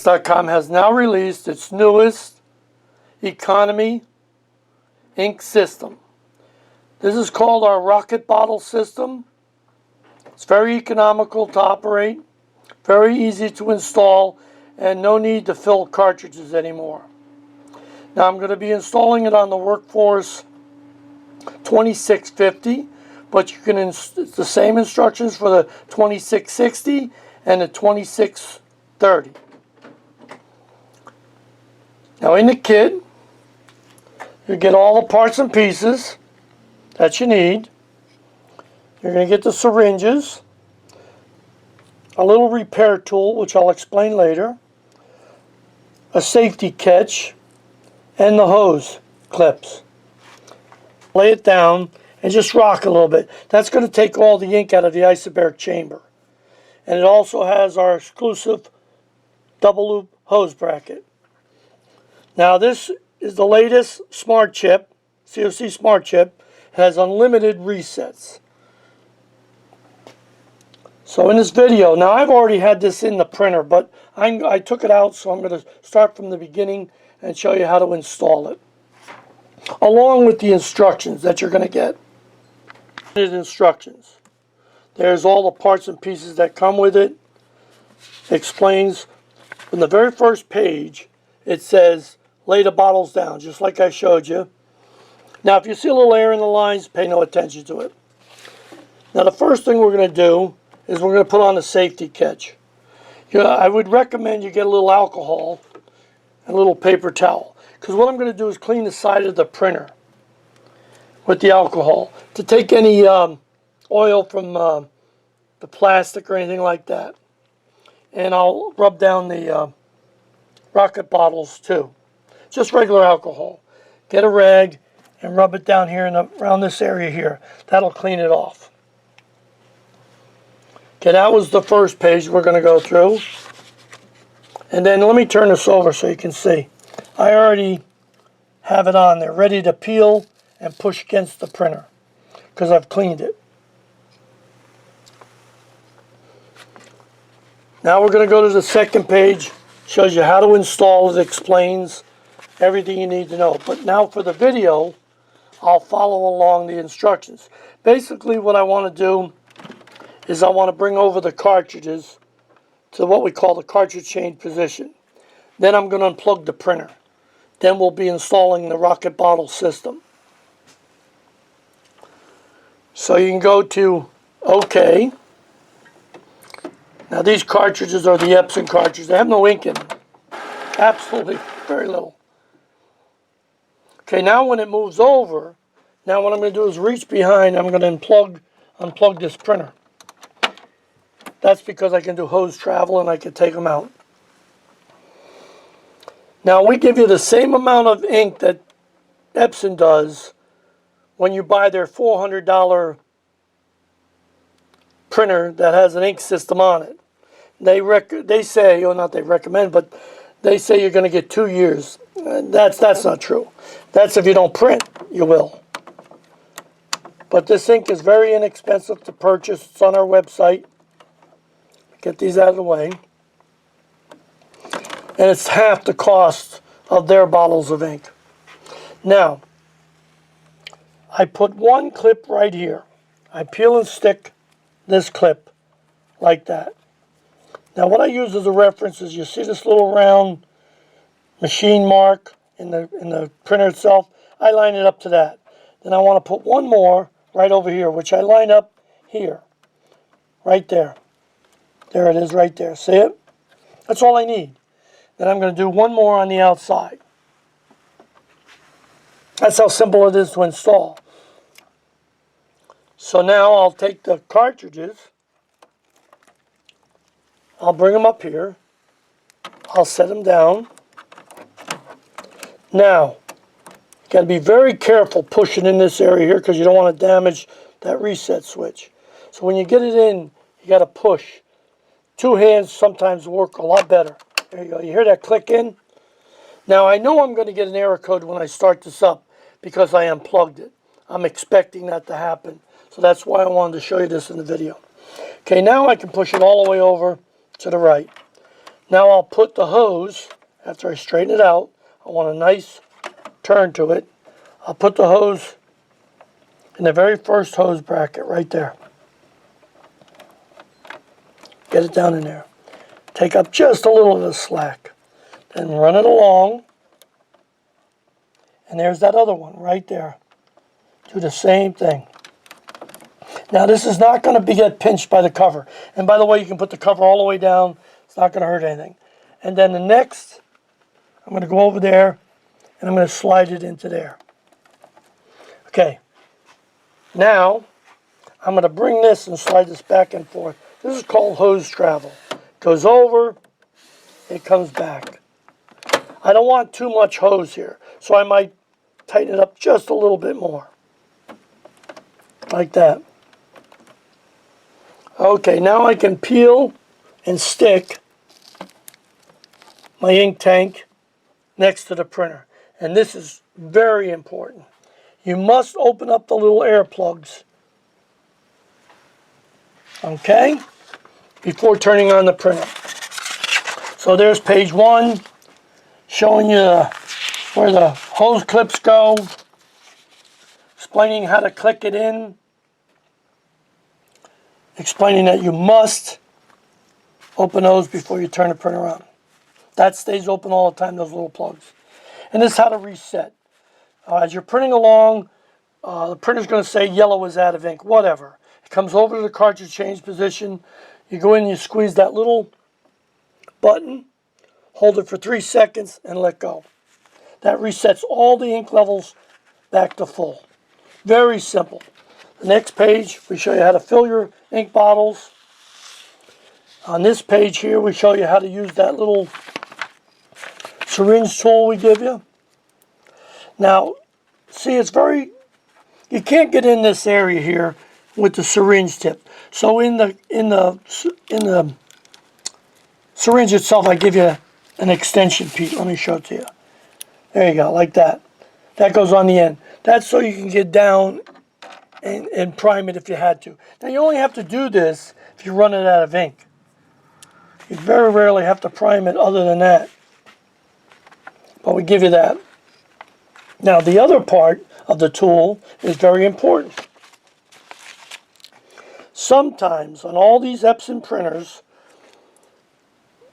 Epson.com has now released its newest economy ink system. This is called our rocket bottle system. It's very economical to operate, very easy to install, and no need to fill cartridges anymore. Now I'm going to be installing it on the Workforce 2650, but you can it's the same instructions for the 2660 and the 2630. Now in the kit, you get all the parts and pieces that you need. You're going to get the syringes, a little repair tool, which I'll explain later, a safety catch, and the hose clips. Lay it down and just rock a little bit. That's going to take all the ink out of the isobaric chamber. And it also has our exclusive double loop hose bracket. Now this is the latest smart chip, COC smart chip. It has unlimited resets. So in this video, now I've already had this in the printer, but I took it out, so I'm going to start from the beginning and show you how to install it, along with the instructions that you're going to get. Instructions. There's all the parts and pieces that come with it. It explains from the very first page, it says lay the bottles down, just like I showed you. Now if you see a little air in the lines, pay no attention to it. Now the first thing we're going to do is we're going to put on a safety catch. I would recommend you get a little alcohol and a little paper towel, because what I'm going to do is clean the side of the printer with the alcohol to take any oil from the plastic or anything like that. And I'll rub down the rocket bottles too. Just regular alcohol. Get a rag and rub it down here around this area here. That'll clean it off. Okay, that was the first page we're going to go through. And then let me turn this over so you can see. I already have it on there, ready to peel and push against the printer, because I've cleaned it. Now we're going to go to the second page. Shows you how to install it, explains everything you need to know. But now for the video, I'll follow along the instructions. Basically what I want to do is I want to bring over the cartridges to what we call the cartridge change position. Then I'm going to unplug the printer. Then we'll be installing the rocket bottle system. So you can go to OK. Now these cartridges are the Epson cartridges. They have no ink in them. Absolutely very little. Okay, now when it moves over, now what I'm going to do is reach behind. I'm going to unplug this printer. That's because I can do hose travel and I can take them out. Now we give you the same amount of ink that Epson does when you buy their $400 printer that has an ink system on it. They say, or not they recommend, but they say you're going to get 2 years. That's not true. That's if you don't print, you will. But this ink is very inexpensive to purchase. It's on our website. Get these out of the way. And it's half the cost of their bottles of ink. Now, I put one clip right here. I peel and stick this clip like that. Now what I use as a reference is, you see this little round machine mark in the printer itself? I line it up to that. Then I want to put one more right over here, which I line up here. Right there. There it is right there. See it? That's all I need. Then I'm going to do one more on the outside. That's how simple it is to install. So now I'll take the cartridges. I'll bring them up here. I'll set them down. Now, you got to be very careful pushing in this area here, because you don't want to damage that reset switch. So when you get it in, you got to push. 2 hands sometimes work a lot better. There you go. You hear that click in? Now I know I'm going to get an error code when I start this up because I unplugged it. I'm expecting that to happen. So that's why I wanted to show you this in the video. Okay, now I can push it all the way over to the right. Now I'll put the hose, after I straighten it out, I want a nice turn to it. I'll put the hose in the very first hose bracket right there. Get it down in there. Take up just a little of the slack. Then run it along. And there's that other one right there. Do the same thing. Now this is not going to get pinched by the cover. And by the way, you can put the cover all the way down. It's not going to hurt anything. And then the next, I'm going to go over there and I'm going to slide it into there. Okay. Now, I'm going to bring this and slide this back and forth. This is called hose travel. It goes over, it comes back. I don't want too much hose here, so I might tighten it up just a little bit more. Like that. Okay, now I can peel and stick my ink tank next to the printer. And this is very important. You must open up the little air plugs, okay, before turning on the printer. So there's page 1, showing you where the hose clips go, explaining how to click it in, explaining that you must open those before you turn the printer on. That stays open all the time, those little plugs. And this is how to reset. As you're printing along, the printer's going to say yellow is out of ink, whatever. It comes over to the cartridge change position. You go in, you squeeze that little button, hold it for 3 seconds, and let go. That resets all the ink levels back to full. Very simple. The next page, we show you how to fill your ink bottles. On this page here, we show you how to use that little syringe tool we give you. Now, see, it's very, you can't get in this area here with the syringe tip. So in the syringe itself, I give you an extension piece. Let me show it to you. There you go, like that. That goes on the end. That's so you can get down and prime it if you had to. Now, you only have to do this if you're running out of ink. You very rarely have to prime it other than that. But we give you that. Now, the other part of the tool is very important. Sometimes on all these Epson printers,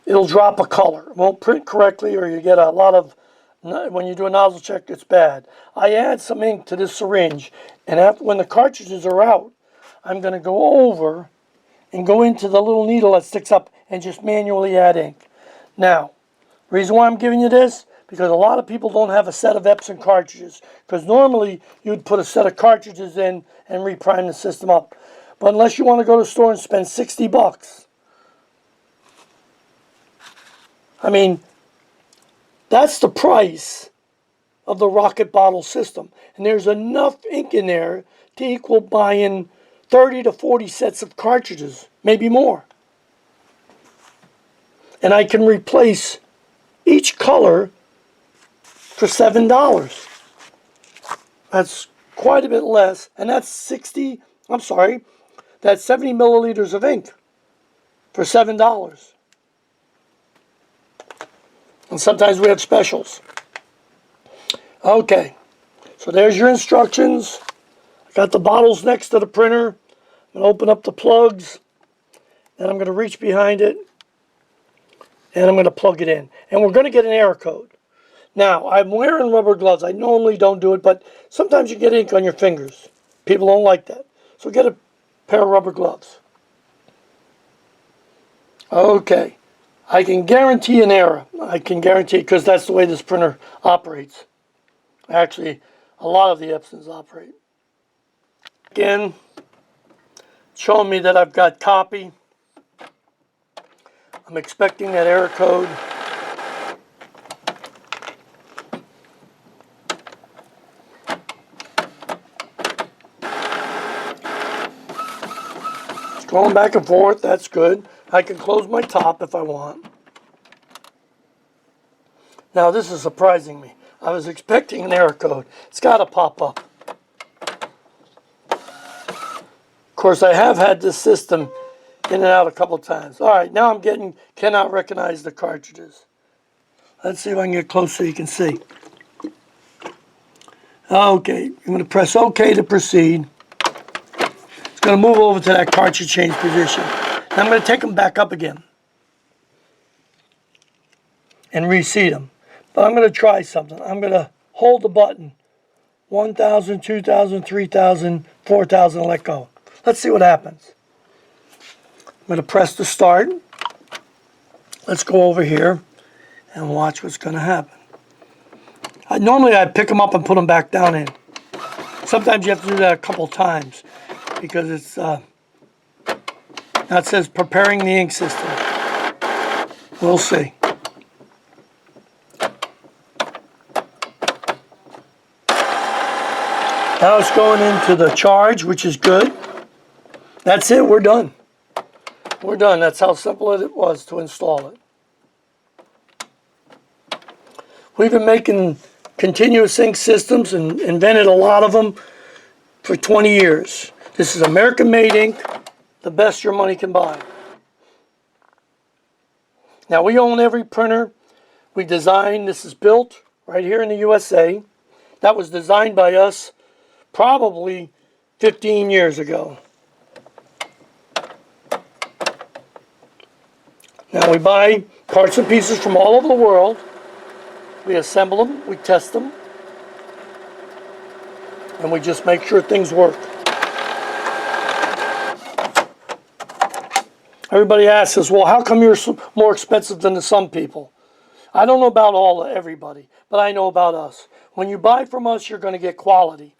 it'll drop a color. It won't print correctly, or you get a lot of, when you do a nozzle check, it's bad. I add some ink to this syringe, and after, when the cartridges are out, I'm going to go over and go into the little needle that sticks up and just manually add ink. Now, the reason why I'm giving you this, because a lot of people don't have a set of Epson cartridges. Because normally you'd put a set of cartridges in and reprime the system up. But unless you want to go to the store and spend 60 bucks, I mean, that's the price of the rocket bottle system. And there's enough ink in there to equal buying 30 to 40 sets of cartridges, maybe more. And I can replace each color for $7. That's quite a bit less, and that's 70 milliliters of ink for $7. And sometimes we have specials. Okay, so there's your instructions. I got the bottles next to the printer. I'm going to open up the plugs, and I'm going to reach behind it, and I'm going to plug it in. And we're going to get an error code. Now, I'm wearing rubber gloves. I normally don't do it, but sometimes you get ink on your fingers. People don't like that. So get a pair of rubber gloves. Okay. I can guarantee an error. I can guarantee it because that's the way this printer operates. Actually, a lot of the Epsons operate. Again, showing me that I've got copy. I'm expecting that error code. Going back and forth, that's good. I can close my top if I want. Now this is surprising me. I was expecting an error code. It's got to pop up. Of course, I have had this system in and out a couple times. All right, now I'm cannot recognize the cartridges. Let's see if I can get close so you can see. Okay, I'm going to press OK to proceed. It's going to move over to that cartridge change position. Now I'm going to take them back up again and reseat them. But I'm going to try something. I'm going to hold the button 1,000, 2,000, 3,000, 4,000, let go. Let's see what happens. I'm going to press the start. Let's go over here and watch what's going to happen. Normally I pick them up and put them back down in. Sometimes you have to do that a couple times because it's now it says preparing the ink system. We'll see. Now it's going into the charge, which is good. That's it, we're done. We're done. That's how simple it was to install it. We've been making continuous ink systems and invented a lot of them for 20 years. This is American-made ink, the best your money can buy. Now we own every printer we design. This is built right here in the USA. That was designed by us probably 15 years ago. Now we buy parts and pieces from all over the world. We assemble them, we test them, and we just make sure things work. Everybody asks us, well, how come you're more expensive than some people? I don't know about everybody, but I know about us. When you buy from us, you're going to get quality.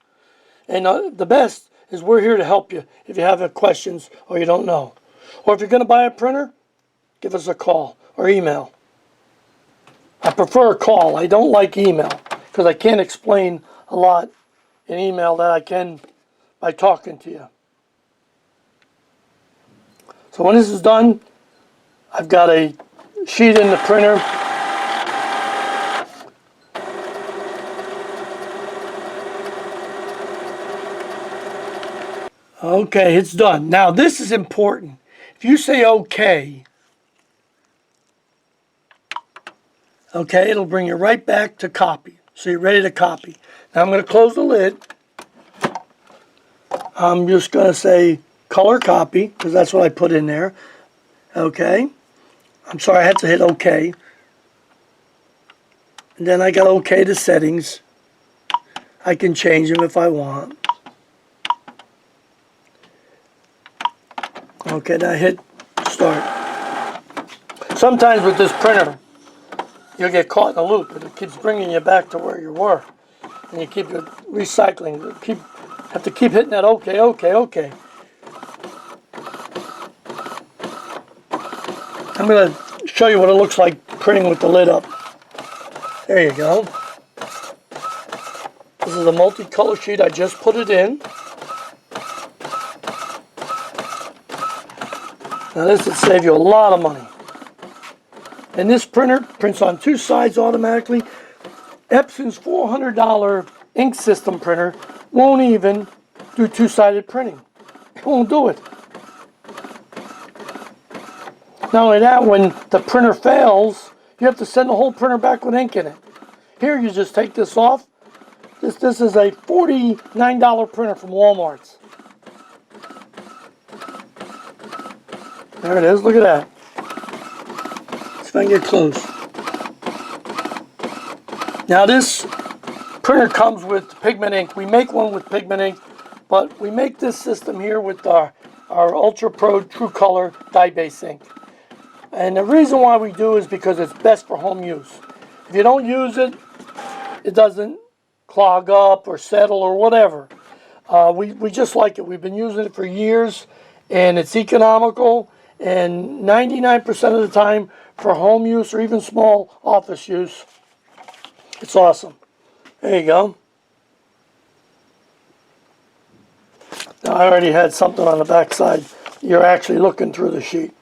And the best is we're here to help you if you have questions or you don't know. Or if you're going to buy a printer, give us a call or email. I prefer a call. I don't like email because I can't explain a lot in email that I can by talking to you. So when this is done, I've got a sheet in the printer. Okay, it's done. Now this is important. If you say okay, it'll bring you right back to copy. So you're ready to copy. Now I'm going to close the lid. I'm just going to say color copy because that's what I put in there. Okay. I'm sorry, I had to hit OK. And then I got OK the settings. I can change them if I want. Okay, now I hit start. Sometimes with this printer, you'll get caught in a loop, but it keeps bringing you back to where you were. And you keep recycling. You have to keep hitting that OK, OK, OK. I'm going to show you what it looks like printing with the lid up. There you go. This is a multicolor sheet. I just put it in. Now this would save you a lot of money. And this printer prints on two sides automatically. Epson's $400 ink system printer won't even do two-sided printing. It won't do it. Not only that, when the printer fails, you have to send the whole printer back with ink in it. Here you just take this off. This is a $49 printer from Walmart's. There it is, look at that. Let's see if I can get close. Now this printer comes with pigment ink. We make one with pigment ink, but we make this system here with our Ultra Pro True Color dye-based ink. And the reason why we do is because it's best for home use. If you don't use it, it doesn't clog up or settle or whatever. We just like it. We've been using it for years, and it's economical. And 99% of the time for home use or even small office use, it's awesome. There you go. Now I already had something on the back side. You're actually looking through the sheet.